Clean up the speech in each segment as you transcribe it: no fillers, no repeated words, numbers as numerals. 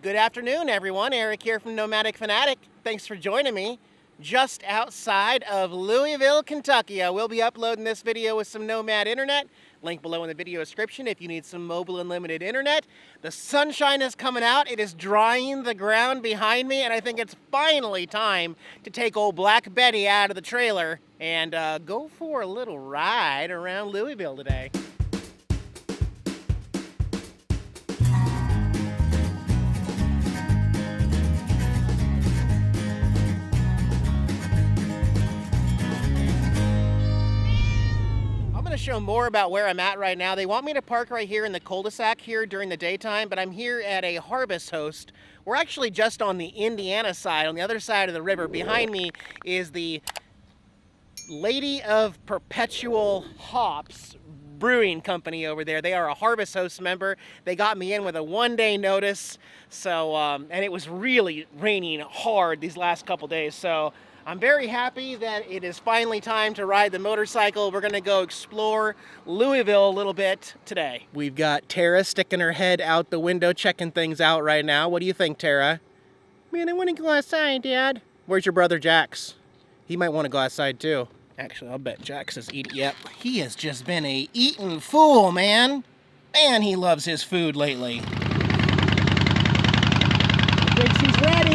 Good afternoon, everyone. Eric here from Nomadic Fanatic. Thanks for joining me. Just outside of Louisville, Kentucky. I will be uploading this video with some Nomad internet. Link below in the video description if you need some mobile unlimited internet. The sunshine is coming out. It is drying the ground behind me, and I think it's finally time to take old Black Betty out of the trailer and go for a little ride around Louisville today. Show more about where I'm at right now. They want me to park right here in the cul-de-sac here during the daytime, but I'm here at a harvest host. We're actually just on the Indiana side, on the other side of the river. Behind me is the Lady of Perpetual Hops Brewing Company over there. They are a harvest host member. They got me in with a one-day notice, so and it was really raining hard these last couple days, so I'm very happy that it is finally time to ride the motorcycle. We're gonna go explore Louisville a little bit today. We've got Tara sticking her head out the window, checking things out right now. What do you think, Tara? Man, I wanna go outside, Dad. Where's your brother, Jax? He might wanna go outside too. Actually, I'll bet Jax is eating. Yep, he has just been a eating fool, man. Man, he loves his food lately. I think she's ready.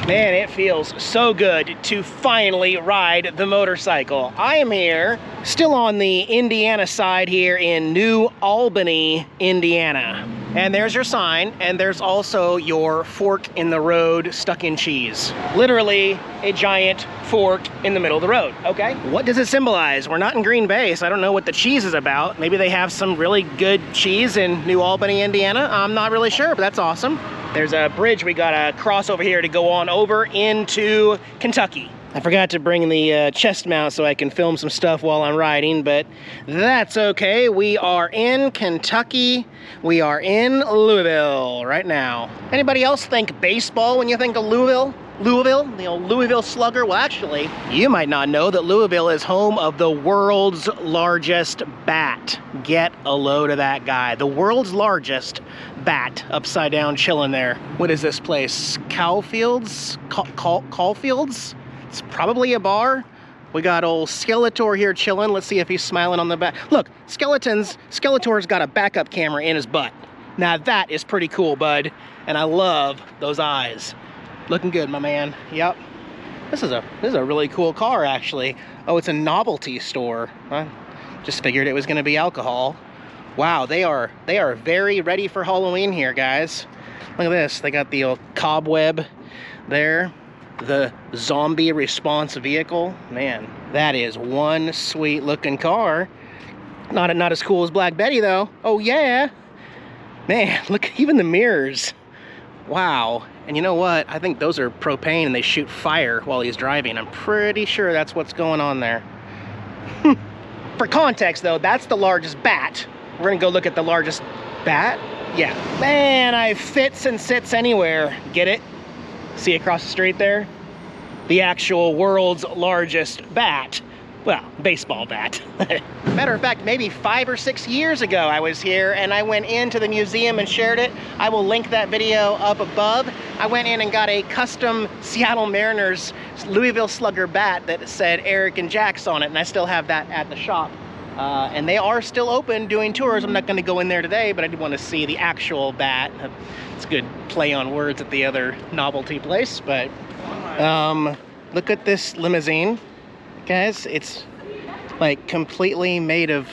Man, it feels so good to finally ride the motorcycle. I am here, still on the Indiana side here in New Albany, Indiana. And there's your sign, and there's also your fork in the road stuck in cheese. Literally a giant fork in the middle of the road, okay? What does it symbolize? We're not in Green Bay, so I don't know what the cheese is about. Maybe they have some really good cheese in New Albany, Indiana. I'm not really sure, but that's awesome. There's a bridge we gotta cross over here to go on over into Kentucky. I forgot to bring the chest mount so I can film some stuff while I'm riding, but that's okay. We are in Kentucky. We are in Louisville right now. Anybody else think baseball when you think of Louisville? Louisville, the old Louisville Slugger? Well, actually, you might not know that Louisville is home of the world's largest bat. Get a load of that guy. The world's largest bat upside down chilling there. What is this place? Cowfields? Caulfields? It's probably a bar. We got old Skeletor here chilling. Let's see if he's smiling on the back. Look, Skeletor's got a backup camera in his butt. Now that is pretty cool, bud. And I love those eyes. Looking good, my man. Yep. This is a really cool car, actually. Oh, it's a novelty store. I just figured it was going to be alcohol. Wow, they are very ready for Halloween here, guys. Look at this. They got the old cobweb there. The zombie response vehicle. Man, that is one sweet looking car. Not as cool as Black Betty, though. Oh, yeah. Man, look, even the mirrors. Wow. And you know what? I think those are propane and they shoot fire while he's driving. I'm pretty sure that's what's going on there. For context, though, that's the largest bat. We're gonna go look at the largest bat. Yeah. Man, I fits and sits anywhere. Get it? See across the street there? The actual world's largest bat. Well, baseball bat. Matter of fact, maybe 5 or 6 years ago I was here and I went into the museum and shared it. I will link that video up above. I went in and got a custom Seattle Mariners Louisville Slugger bat that said Eric and Jax on it, and I still have that at the shop. And they are still open doing tours. I'm not going to go in there today, but I did want to see the actual bat. It's a good play on words at the other novelty place, but look at this limousine. Guys, it's like completely made of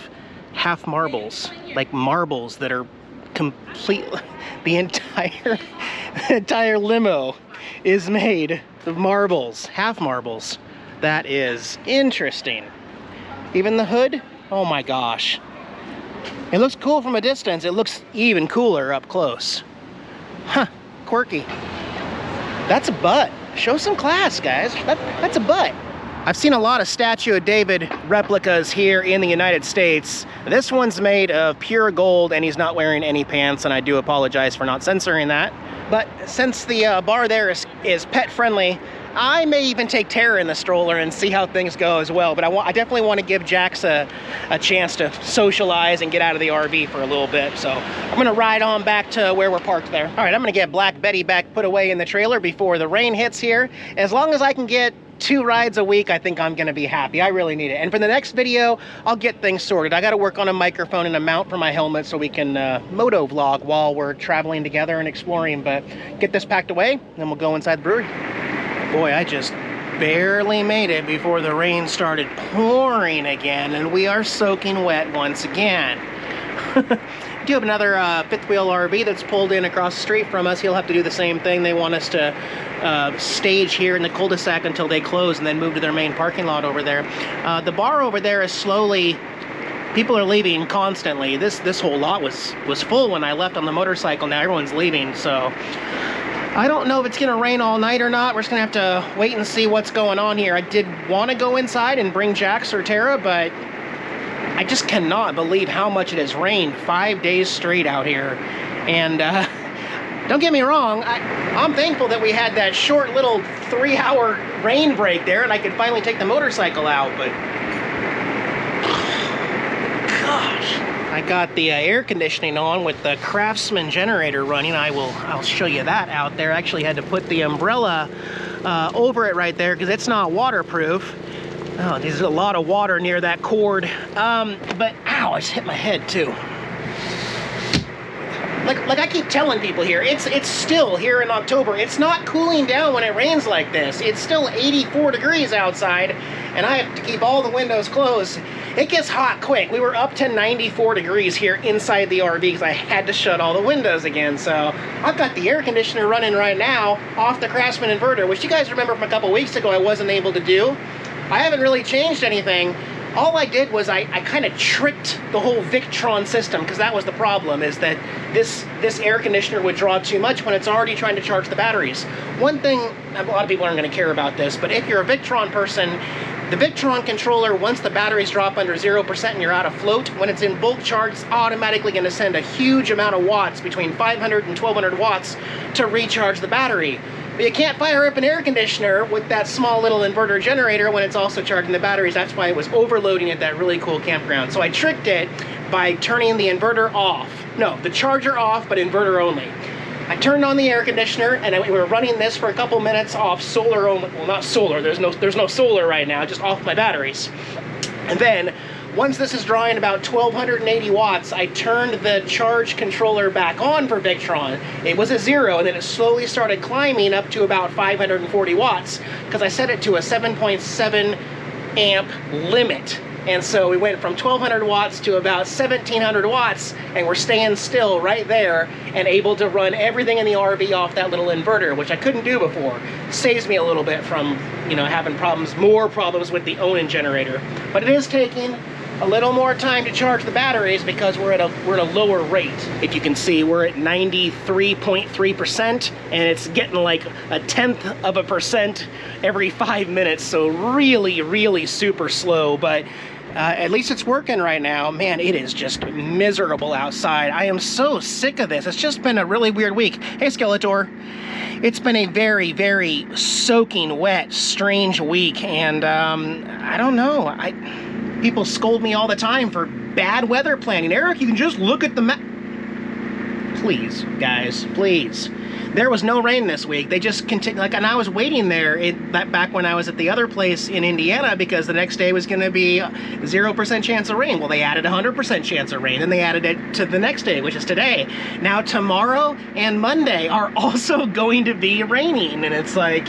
half marbles, like marbles that are completely, the entire limo is made of marbles, half marbles. That is interesting. Even the hood, oh my gosh. It looks cool from a distance. It looks even cooler up close. Huh, quirky. That's a butt. Show some class, guys. That's a butt. I've seen a lot of Statue of David replicas here in the United States. This one's made of pure gold and he's not wearing any pants, and I do apologize for not censoring that. But since the bar there is pet friendly, I may even take Tara in the stroller and see how things go as well, but I definitely want to give Jax a chance to socialize and get out of the RV for a little bit. So I'm going to ride on back to where we're parked there. All right, I'm going to get Black Betty back put away in the trailer before the rain hits here. As long as I can get 2 rides a week, I think I'm gonna be happy. I really need it. And for the next video, I'll get things sorted. I gotta work on a microphone and a mount for my helmet so we can moto vlog while we're traveling together and exploring. But get this packed away, then we'll go inside the brewery. Boy, I just barely made it before the rain started pouring again, and we are soaking wet once again. Do have another fifth wheel RV that's pulled in across the street from us. He'll have to do the same thing. They want us to stage here in the cul-de-sac until they close and then move to their main parking lot over there. The bar over there is slowly, people are leaving constantly. This whole lot was full when I left on the motorcycle. Now everyone's leaving, so I don't know if it's gonna rain all night or not. We're just gonna have to wait and see what's going on here. I did want to go inside and bring Jax or Tara, but I just cannot believe how much it has rained 5 days straight out here. And don't get me wrong, I'm thankful that we had that short little 3-hour rain break there and I could finally take the motorcycle out, but gosh. I got the air conditioning on with the Craftsman generator running. I'll show you that out there. I actually had to put the umbrella over it right there because it's not waterproof. Oh, there's a lot of water near that cord. But ow, I just hit my head too. Like I keep telling people here, it's still here in October. It's not cooling down when it rains like this. It's still 84 degrees outside, and I have to keep all the windows closed. It gets hot quick. We were up to 94 degrees here inside the RV because I had to shut all the windows again. So I've got the air conditioner running right now off the Craftsman inverter, which you guys remember from a couple weeks ago I wasn't able to do. I haven't really changed anything. All I did was I kind of tricked the whole Victron system, because that was the problem, is that this air conditioner would draw too much when it's already trying to charge the batteries. One thing, a lot of people aren't going to care about this, but if you're a Victron person, the Victron controller, once the batteries drop under 0% and you're out of float, when it's in bulk charge, it's automatically going to send a huge amount of watts, between 500 and 1200 watts, to recharge the battery. But you can't fire up an air conditioner with that small little inverter generator when it's also charging the batteries. That's why it was overloading at that really cool campground. So I tricked it by turning the inverter off. No, the charger off, but inverter only. I turned on the air conditioner, and we were running this for a couple minutes off solar only. Well, not solar, there's no solar right now, just off my batteries. And then, once this is drawing about 1280 watts, I turned the charge controller back on for Victron. It was a 0, and then it slowly started climbing up to about 540 watts, because I set it to a 7.7 amp limit. And so we went from 1200 watts to about 1700 watts, and we're staying still right there and able to run everything in the RV off that little inverter, which I couldn't do before. Saves me a little bit from, having more problems with the Onan generator. But it is taking a little more time to charge the batteries because we're at a lower rate. If you can see, we're at 93.3%, and it's getting like 0.1% every 5 minutes. So really, really super slow, but at least it's working right now. Man, it is just miserable outside. I am so sick of this. It's just been a really weird week. Hey, Skeletor. It's been a very, very soaking wet, strange week, and I don't know. People scold me all the time for bad weather planning. Eric, you can just look at the map. Please, guys, please. There was no rain this week. They just continued, and I was waiting there back when I was at the other place in Indiana, because the next day was going to be 0% chance of rain. Well, they added 100% chance of rain, and they added it to the next day, which is today. Now tomorrow and Monday are also going to be raining, and it's like,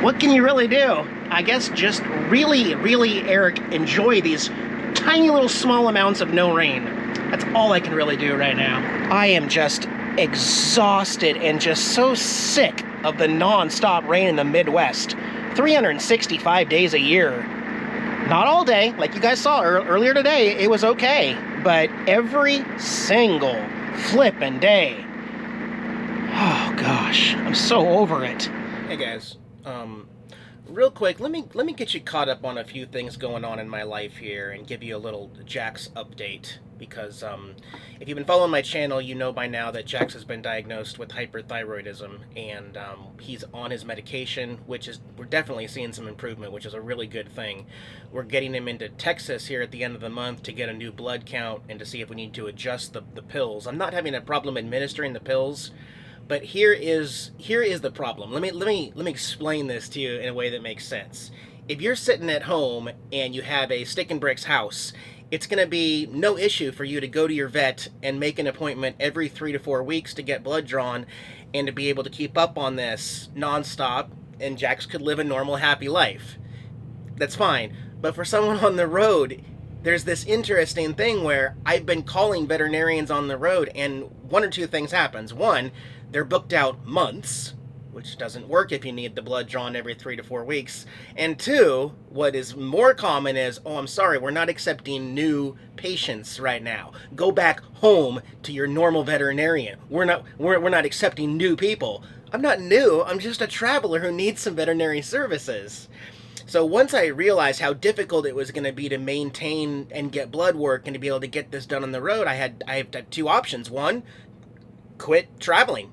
what can you really do? I guess just really, really, Eric, enjoy these tiny little small amounts of no rain. That's all I can really do right now. I am just exhausted and just so sick of the non-stop rain in the Midwest. 365 days a year. Not all day, like you guys saw earlier today, it was okay. But every single flippin' day. Oh gosh, I'm so over it. Hey guys, real quick, let me get you caught up on a few things going on in my life here and give you a little Jax update. Because if you've been following my channel, you know by now that Jax has been diagnosed with hyperthyroidism, and he's on his medication, which is, we're definitely seeing some improvement, which is a really good thing. We're getting him into Texas here at the end of the month to get a new blood count and to see if we need to adjust the pills. I'm not having a problem administering the pills, but here is the problem. Let me explain this to you in a way that makes sense. If you're sitting at home and you have a stick and bricks house, it's going to be no issue for you to go to your vet and make an appointment every 3 to 4 weeks to get blood drawn and to be able to keep up on this nonstop, and Jax could live a normal, happy life. That's fine. But for someone on the road, there's this interesting thing where I've been calling veterinarians on the road, and one or two things happens. One, they're booked out months, which doesn't work if you need the blood drawn every 3 to 4 weeks. And two, what is more common is, oh, I'm sorry, we're not accepting new patients right now. Go back home to your normal veterinarian. We're not accepting new people. I'm not new, I'm just a traveler who needs some veterinary services. So once I realized how difficult it was going to be to maintain and get blood work and to be able to get this done on the road, I have two options. One, quit traveling.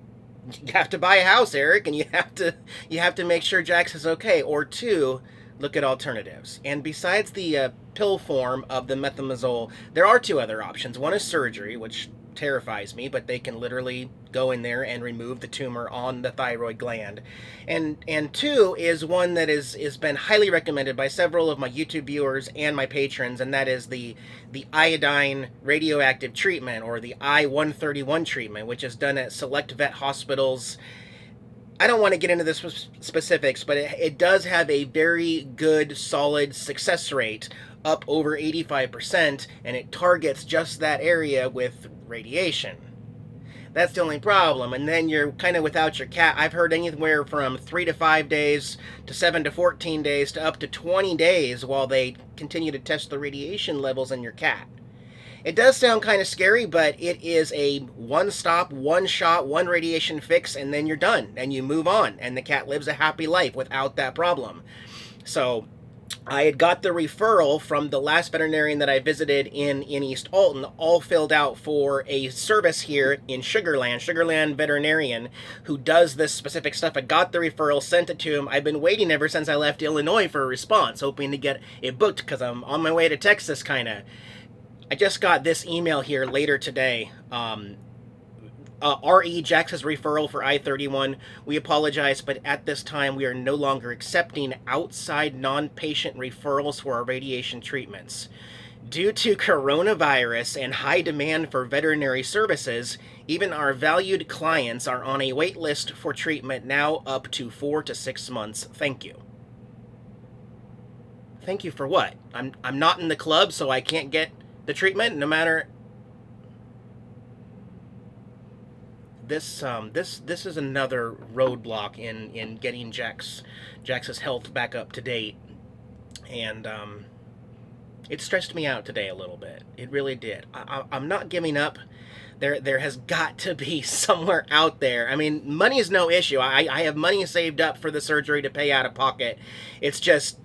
You have to buy a house, Eric, and you have to make sure Jax is okay. Or two, look at alternatives. And besides the pill form of the methimazole, there are two other options. One is surgery, which terrifies me, but they can literally go in there and remove the tumor on the thyroid gland. And two is one that is been highly recommended by several of my YouTube viewers and my patrons, and that is the iodine radioactive treatment, or the I-131 treatment, which is done at select vet hospitals. I don't want to get into the specifics, but it does have a very good, solid success rate, up over 85%, and it targets just that area with radiation. That's the only problem, and then you're kind of without your cat. I've heard anywhere from 3 to 5 days to 7 to 14 days to up to 20 days while they continue to test the radiation levels in your cat. It does sound kind of scary, but it is a one-stop, one-shot, one radiation fix, and then you're done, and you move on, and the cat lives a happy life without that problem. So I had got the referral from the last veterinarian that I visited in East Alton, all filled out for a service here in Sugarland Veterinarian, who does this specific stuff. I got the referral, sent it to him. I've been waiting ever since I left Illinois for a response, hoping to get it booked because I'm on my way to Texas, kind of. I just got this email here later today. RE Jax's referral for I-31. We apologize, but at this time we are no longer accepting outside non-patient referrals for our radiation treatments. Due to coronavirus and high demand for veterinary services, even our valued clients are on a wait list for treatment now up to 4 to 6 months. Thank you. Thank you for what? I'm not in the club, so I can't get the treatment no matter. This is another roadblock in getting Jax's health back up to date, and it stressed me out today a little bit. It really did. I'm not giving up. There has got to be somewhere out there. I mean, money is no issue. I have money saved up for the surgery to pay out of pocket. It's just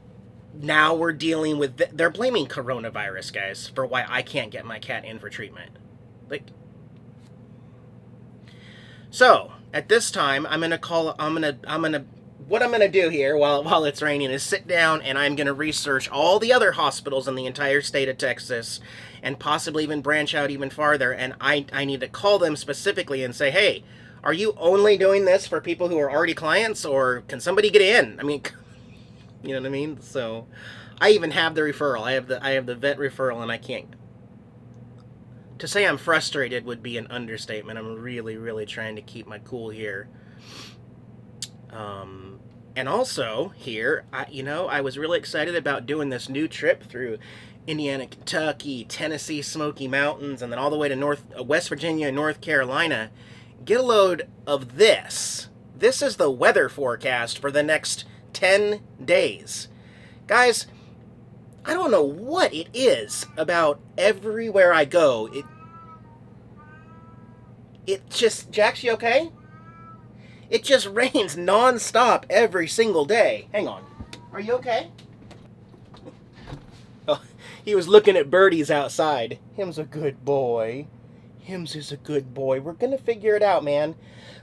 now we're dealing with they're blaming coronavirus, guys, for why I can't get my cat in for treatment. Like, so at this time, what I'm gonna do here while it's raining is sit down and I'm gonna research all the other hospitals in the entire state of Texas, and possibly even branch out even farther. And I need to call them specifically and say, hey, are you only doing this for people who are already clients, or can somebody get in? I mean, you know what I mean? So I even have the referral. I have the vet referral, and I can't. To say I'm frustrated would be an understatement. I'm really, really trying to keep my cool here. And also here, I was really excited about doing this new trip through Indiana, Kentucky, Tennessee, Smoky Mountains, and then all the way to West Virginia and North Carolina. Get a load of this. This is the weather forecast for the next 10 days. Guys, I don't know what it is about everywhere I go. It just, Jax, you okay? It just rains non-stop every single day. Hang on. Are you okay? Oh, he was looking at birdies outside. Him's a good boy. Hims is a good boy. We're gonna figure it out, man.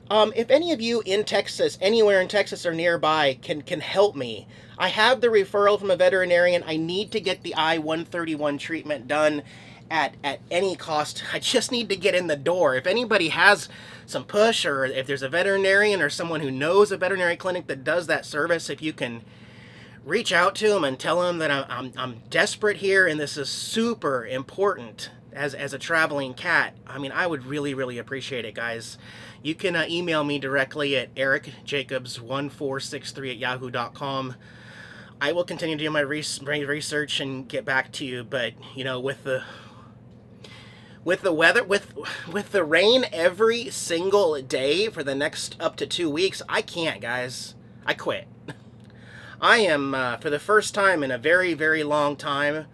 If any of you in Texas, anywhere in Texas or nearby, can help me, I have the referral from a veterinarian. I need to get the I-131 treatment done at any cost. I just need to get in the door. If anybody has some push, or if there's a veterinarian or someone who knows a veterinary clinic that does that service, if you can reach out to them and tell them that I'm desperate here and this is super important as a traveling cat. I mean, I would really, really appreciate it, guys. You can email me directly at ericjacobs1463@yahoo.com. I will continue to do my research and get back to you, but you know, with the weather, with the rain every single day for the next up to 2 weeks, I can't, guys. I quit. I am for the first time in a very, very long time,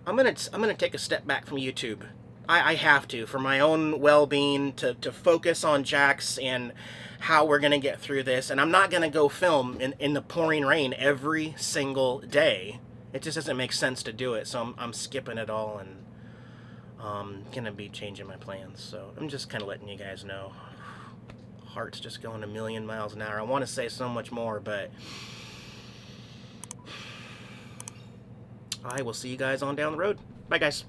I'm gonna take a step back from YouTube. I have to, for my own well-being, to focus on Jax and how we're gonna get through this. And I'm not gonna go film in the pouring rain every single day. It just doesn't make sense to do it. So I'm skipping it all and gonna be changing my plans. So I'm just kind of letting you guys know. Heart's just going a million miles an hour. I want to say so much more, but I will see you guys on down the road. Bye, guys.